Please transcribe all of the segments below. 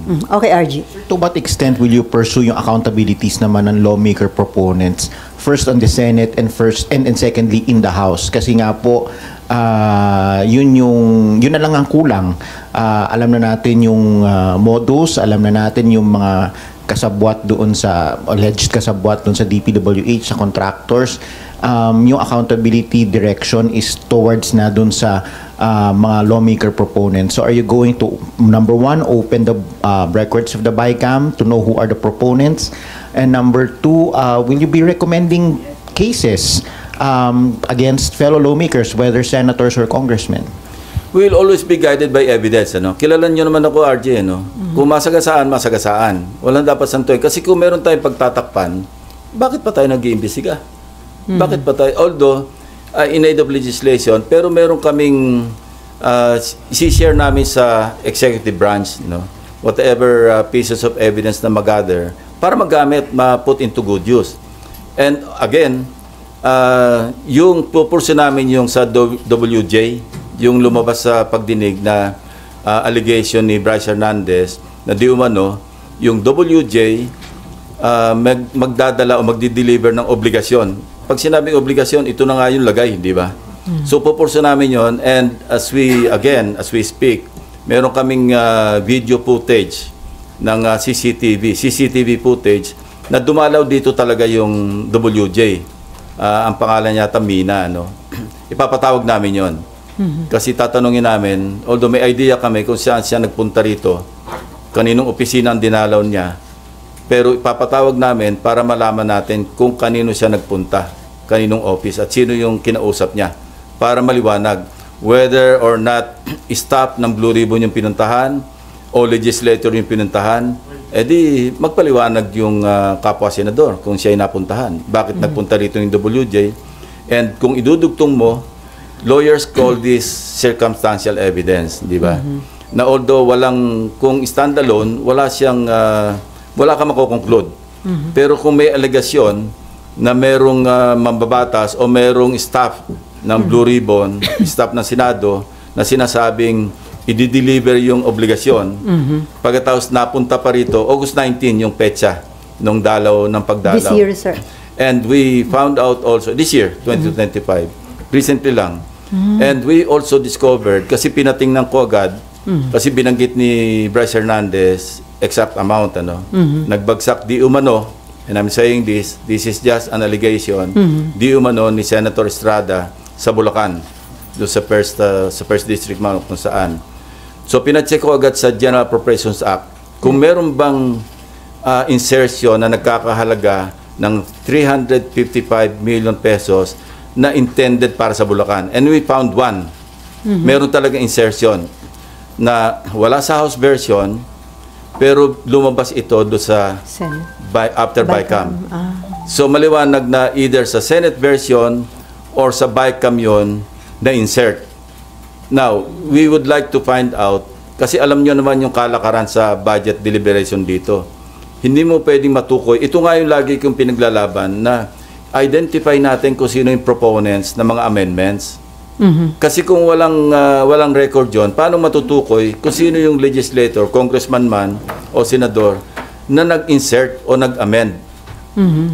Okay, RG. To what extent will you pursue yung accountabilities naman ng lawmaker proponents? First on the Senate and secondly in the House. Kasi nga po, yun na lang ang kulang. Alam na natin yung modus, alam na natin yung mga kasabwat doon sa alleged kasabwat doon sa DPWH, sa contractors. Yung accountability direction is towards na doon sa mga lawmaker proponents. So are you going to, number one, open the records of the BICAM to know who are the proponents? And number two, will you be recommending cases against fellow lawmakers, whether senators or congressmen? We will always be guided by evidence. Kilala nyo naman ako, RJ. Kung masagasaan, masagasaan. Walang dapat santuin. Kasi kung meron tayong pagtatakpan, bakit pa tayo nag-iimbestiga? Bakit pa tayo? Although, in aid of legislation, pero meron kaming isi-share namin sa executive branch, whatever pieces of evidence na mag-gather, para magamit, ma-put into good use. And again, yung pupurso namin yung sa WJ, yung lumabas sa pagdinig na allegation ni Bryce Hernandez na di umano, yung WJ magdadala o magdi-deliver ng obligasyon. Pag sinabing obligasyon, ito na nga yung lagay, di ba? So pupurso namin yon, and as we speak, meron kaming video footage ng CCTV footage na dumalaw dito talaga yung WJ. Ang pangalan niya Mina, ipapatawag namin yon. Kasi tatanungin namin, although may idea kami kung saan siya nagpunta rito, kaninong opisina ang dinalaw niya, pero ipapatawag namin para malaman natin kung kanino siya nagpunta, kaninong office at sino yung kinausap niya, para maliwanag whether or not staff ng Blue Ribbon yung pinuntahan o legislator yung pinuntahan, edi magpaliwanag yung kapwa senador kung siya ay napuntahan. Bakit nagpunta rito yung WJ? And kung idudugtong mo, lawyers call this circumstantial evidence, di ba? Na although kung standalone, wala ka makokonclude. Pero kung may alegasyon na merong mambabatas o merong staff ng Blue Ribbon, staff ng Senado, na sinasabing i-deliver yung obligasyon, pagkatapos napunta pa rito, August 19 yung petsa ng pagdalaw. This year, sir. And we found out also, this year, 2025, recently lang, and we also discovered, kasi pinatingnan ko agad, kasi binanggit ni Bryce Hernandez, exact amount, nagbagsak di umano, and I'm saying this is just an allegation, di umano ni Senator Estrada sa Bulacan, doon sa first district kung saan. So pinacheck ko agad sa General Appropriations Act, kung meron bang insertion na nagkakahalaga ng 355 million pesos na intended para sa Bulacan. And we found one. Meron talaga insertion na wala sa House version, pero lumabas ito do sa after BICAM. So maliwanag na either sa Senate version or sa BICAM yun na insert. Now, we would like to find out, kasi alam nyo naman yung kalakaran sa budget deliberation dito. Hindi mo pwedeng matukoy. Ito nga yung lagi kong pinaglalaban na identify natin kung sino yung proponents ng mga amendments. Kasi kung walang record yon, paano matutukoy kung sino yung legislator, congressman man o senador na nag-insert o nag-amend?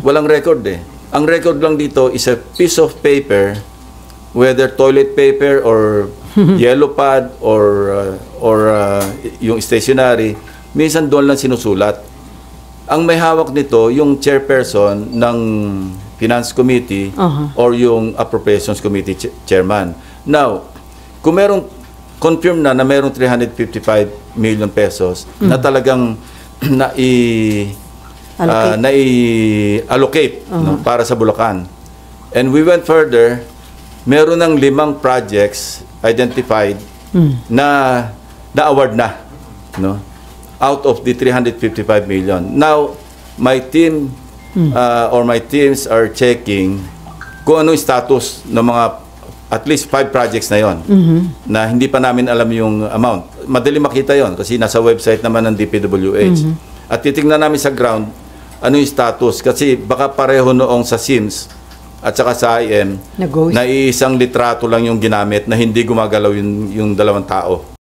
Walang record eh. Ang record lang dito is a piece of paper, whether toilet paper or yellow pad or yung stationery, minsan doon lang sinusulat. Ang may hawak nito, yung chairperson ng Finance Committee or yung Appropriations Committee chairman. Now, kung merong confirm na merong 355 million pesos na talagang allocate para sa Bulacan. And we went further, meron ng 5 projects identified na award na, out of the 355 million. Now, my team or my teams are checking kung ano yung status ng mga at least 5 projects na yon na hindi pa namin alam yung amount. Madali makita yon kasi nasa website naman ng DPWH. At titingnan namin sa ground ano yung status kasi baka pareho noong sa SIMS at saka sa IM na iisang litrato lang yung ginamit na hindi gumagalaw yung 2 tao.